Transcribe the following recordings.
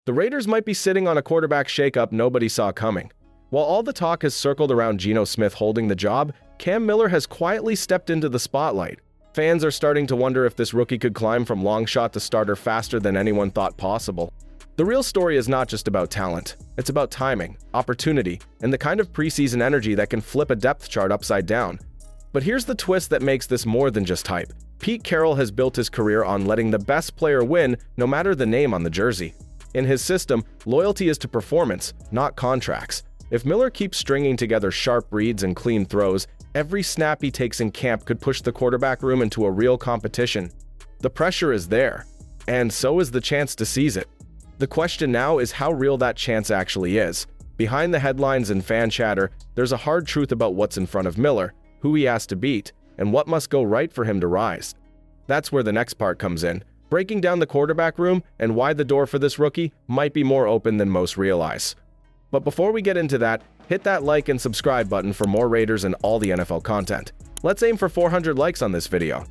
The Raiders might be sitting on a quarterback shakeup nobody saw coming. While all the talk has circled around Geno Smith holding the job, Cam Miller has quietly stepped into the spotlight. Fans are starting to wonder if this rookie could climb from long shot to starter faster than anyone thought possible. The real story is not just about talent. It's about timing, opportunity, and the kind of preseason energy that can flip a depth chart upside down. But here's the twist that makes this more than just hype. Pete Carroll has built his career on letting the best player win, no matter the name on the jersey. In his system, loyalty is to performance, not contracts. If Miller keeps stringing together sharp reads and clean throws, every snap he takes in camp could push the quarterback room into a real competition. The pressure is there, and so is the chance to seize it. The question now is how real that chance actually is. Behind the headlines and fan chatter, there's a hard truth about what's in front of Miller, who he has to beat, and what must go right for him to rise. That's where the next part comes in, breaking down the quarterback room and why the door for this rookie might be more open than most realize. But before we get into that, hit that like and subscribe button for more Raiders and all the NFL content. Let's aim for 400 likes on this video.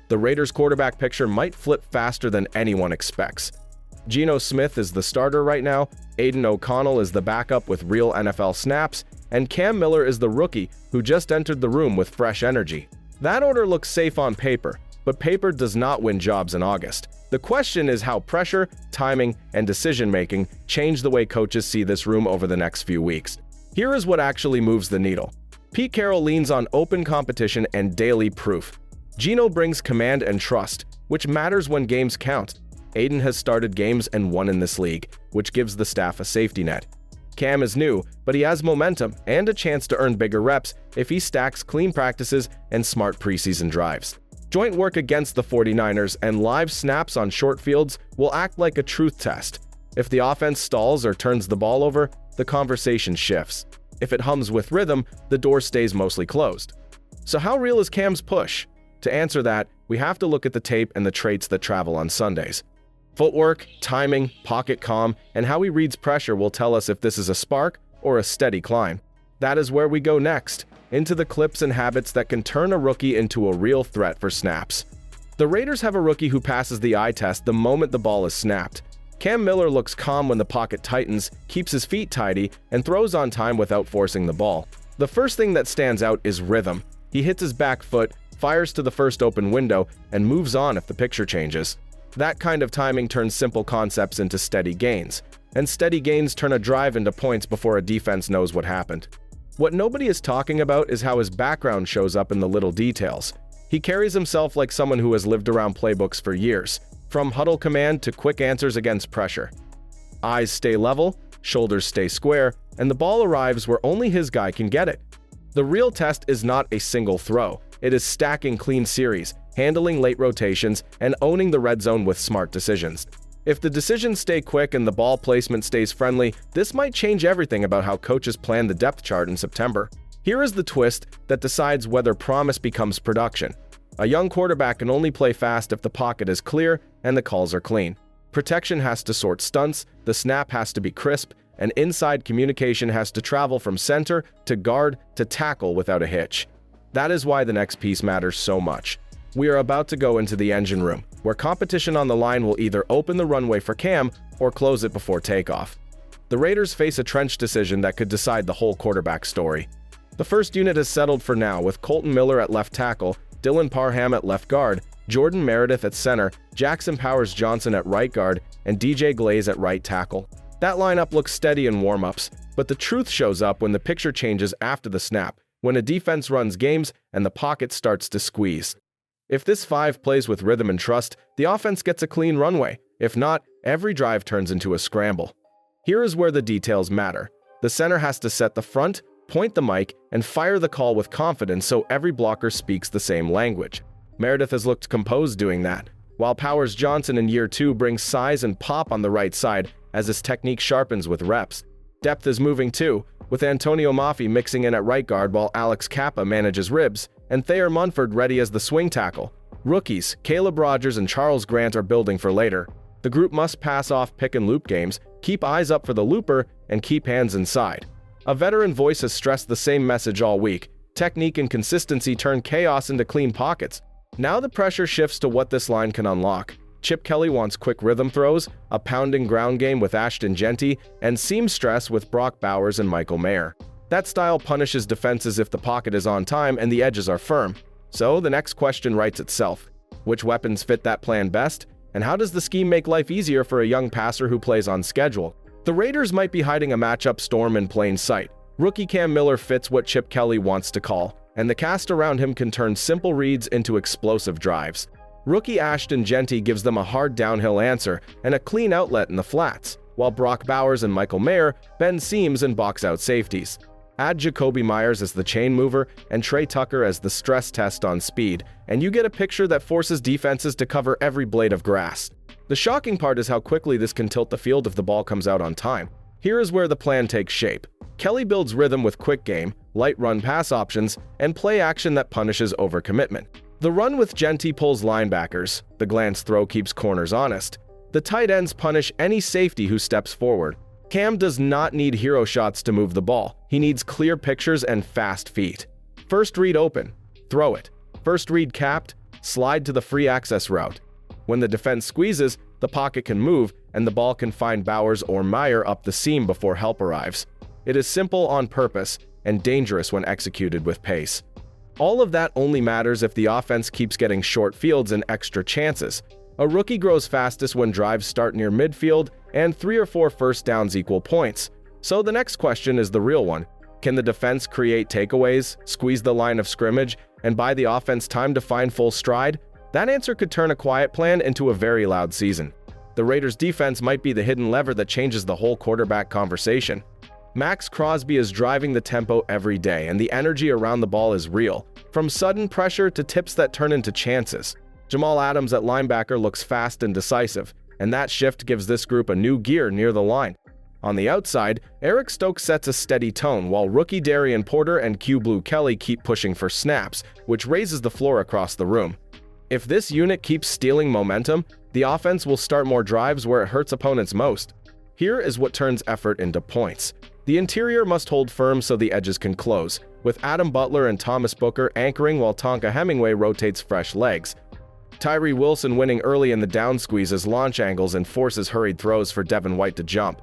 The Raiders quarterback picture might flip faster than anyone expects. Geno Smith is the starter right now, Aidan O'Connell is the backup with real NFL snaps, and Cam Miller is the rookie who just entered the room with fresh energy. That order looks safe on paper, but paper does not win jobs in August. The question is how pressure, timing, and decision-making change the way coaches see this room over the next few weeks. Here is what actually moves the needle. Pete Carroll leans on open competition and daily proof. Geno brings command and trust, which matters when games count. Aidan has started games and won in this league, which gives the staff a safety net. Cam is new, but he has momentum and a chance to earn bigger reps if he stacks clean practices and smart preseason drives. Joint work against the 49ers and live snaps on short fields will act like a truth test. If the offense stalls or turns the ball over, the conversation shifts. If it hums with rhythm, the door stays mostly closed. So how real is Cam's push? To answer that, we have to look at the tape and the traits that travel on Sundays. Footwork, timing, pocket calm, and how he reads pressure will tell us if this is a spark or a steady climb. That is where we go next, into the clips and habits that can turn a rookie into a real threat for snaps. The Raiders have a rookie who passes the eye test the moment the ball is snapped. Cam Miller looks calm when the pocket tightens, keeps his feet tidy, and throws on time without forcing the ball. The first thing that stands out is rhythm. He hits his back foot, fires to the first open window, and moves on if the picture changes. That kind of timing turns simple concepts into steady gains, and steady gains turn a drive into points before a defense knows what happened. What nobody is talking about is how his background shows up in the little details. He carries himself like someone who has lived around playbooks for years, from huddle command to quick answers against pressure. Eyes stay level, shoulders stay square, and the ball arrives where only his guy can get it. The real test is not a single throw. It is stacking clean series, handling late rotations, and owning the red zone with smart decisions. If the decisions stay quick and the ball placement stays friendly, this might change everything about how coaches plan the depth chart in September. Here is the twist that decides whether promise becomes production. A young quarterback can only play fast if the pocket is clear and the calls are clean. Protection has to sort stunts, the snap has to be crisp, and inside communication has to travel from center to guard to tackle without a hitch. That is why the next piece matters so much. We are about to go into the engine room, where competition on the line will either open the runway for Cam or close it before takeoff. The Raiders face a trench decision that could decide the whole quarterback story. The first unit is settled for now, with Colton Miller at left tackle, Dylan Parham at left guard, Jordan Meredith at center, Jackson Powers-Johnson at right guard, and DJ Glaze at right tackle. That lineup looks steady in warm-ups, but the truth shows up when the picture changes after the snap, when a defense runs games and the pocket starts to squeeze. If this five plays with rhythm and trust, the offense gets a clean runway. If not, every drive turns into a scramble. Here is where the details matter. The center has to set the front, point the mic, and fire the call with confidence so every blocker speaks the same language. Meredith has looked composed doing that, while Powers-Johnson in year 2 brings size and pop on the right side as his technique sharpens with reps. Depth is moving too, with Antonio Mafi mixing in at right guard while Alex Kappa manages ribs, and Thayer Munford ready as the swing tackle. Rookies, Caleb Rogers and Charles Grant are building for later. The group must pass off pick and loop games, keep eyes up for the looper, and keep hands inside. A veteran voice has stressed the same message all week. Technique and consistency turn chaos into clean pockets. Now the pressure shifts to what this line can unlock. Chip Kelly wants quick rhythm throws, a pounding ground game with Ashton Jeanty, and seam stress with Brock Bowers and Michael Mayer. That style punishes defenses if the pocket is on time and the edges are firm. So the next question writes itself. Which weapons fit that plan best? And how does the scheme make life easier for a young passer who plays on schedule? The Raiders might be hiding a matchup storm in plain sight. Rookie Cam Miller fits what Chip Kelly wants to call, and the cast around him can turn simple reads into explosive drives. Rookie Ashton Jeanty gives them a hard downhill answer and a clean outlet in the flats, while Brock Bowers and Michael Mayer bend seams and box out safeties. Add Jakobi Meyers as the chain mover and Trey Tucker as the stress test on speed, and you get a picture that forces defenses to cover every blade of grass. The shocking part is how quickly this can tilt the field if the ball comes out on time. Here is where the plan takes shape. Kelly builds rhythm with quick game, light run pass options, and play action that punishes overcommitment. The run with Jeanty pulls linebackers, the glance throw keeps corners honest. The tight ends punish any safety who steps forward. Cam does not need hero shots to move the ball. He needs clear pictures and fast feet. First read open, throw it. First read capped, slide to the free access route. When the defense squeezes, the pocket can move and the ball can find Bowers or Mayer up the seam before help arrives. It is simple on purpose and dangerous when executed with pace. All of that only matters if the offense keeps getting short fields and extra chances. A rookie grows fastest when drives start near midfield and 3 or 4 first downs equal points. So the next question is the real one. Can the defense create takeaways, squeeze the line of scrimmage, and buy the offense time to find full stride? That answer could turn a quiet plan into a very loud season. The Raiders' defense might be the hidden lever that changes the whole quarterback conversation. Max Crosby is driving the tempo every day, and the energy around the ball is real, from sudden pressure to tips that turn into chances. Jamal Adams at linebacker looks fast and decisive, and that shift gives this group a new gear near the line. On the outside, Eric Stokes sets a steady tone, while rookie Darian Porter and Q Blue Kelly keep pushing for snaps, which raises the floor across the room. If this unit keeps stealing momentum, the offense will start more drives where it hurts opponents most. Here is what turns effort into points. The interior must hold firm so the edges can close, with Adam Butler and Thomas Booker anchoring while Tonka Hemingway rotates fresh legs. Tyree Wilson winning early in the down squeeze as launch angles and forces hurried throws for Devin White to jump.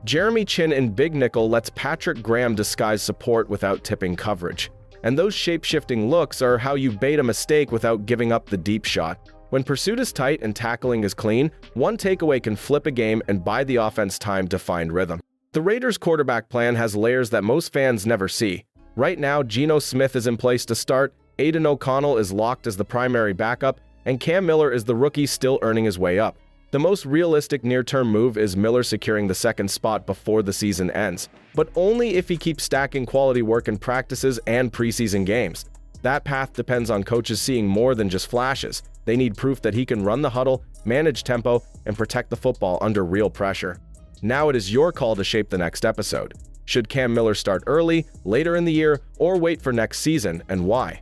Jeremy Chin in big nickel lets Patrick Graham disguise support without tipping coverage. And those shape-shifting looks are how you bait a mistake without giving up the deep shot. When pursuit is tight and tackling is clean, one takeaway can flip a game and buy the offense time to find rhythm. The Raiders' quarterback plan has layers that most fans never see. Right now, Geno Smith is in place to start, Aiden O'Connell is locked as the primary backup, and Cam Miller is the rookie still earning his way up. The most realistic near-term move is Miller securing the second spot before the season ends, but only if he keeps stacking quality work in practices and preseason games. That path depends on coaches seeing more than just flashes. They need proof that he can run the huddle, manage tempo, and protect the football under real pressure. Now it is your call to shape the next episode. Should Cam Miller start early, later in the year, or wait for next season, and why?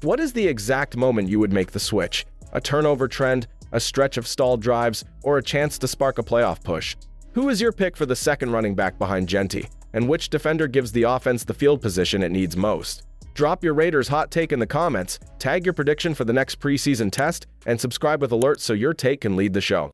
What is the exact moment you would make the switch? A turnover trend, a stretch of stalled drives, or a chance to spark a playoff push? Who is your pick for the second running back behind Jeanty? And which defender gives the offense the field position it needs most? Drop your Raiders hot take in the comments, tag your prediction for the next preseason test, and subscribe with alerts so your take can lead the show.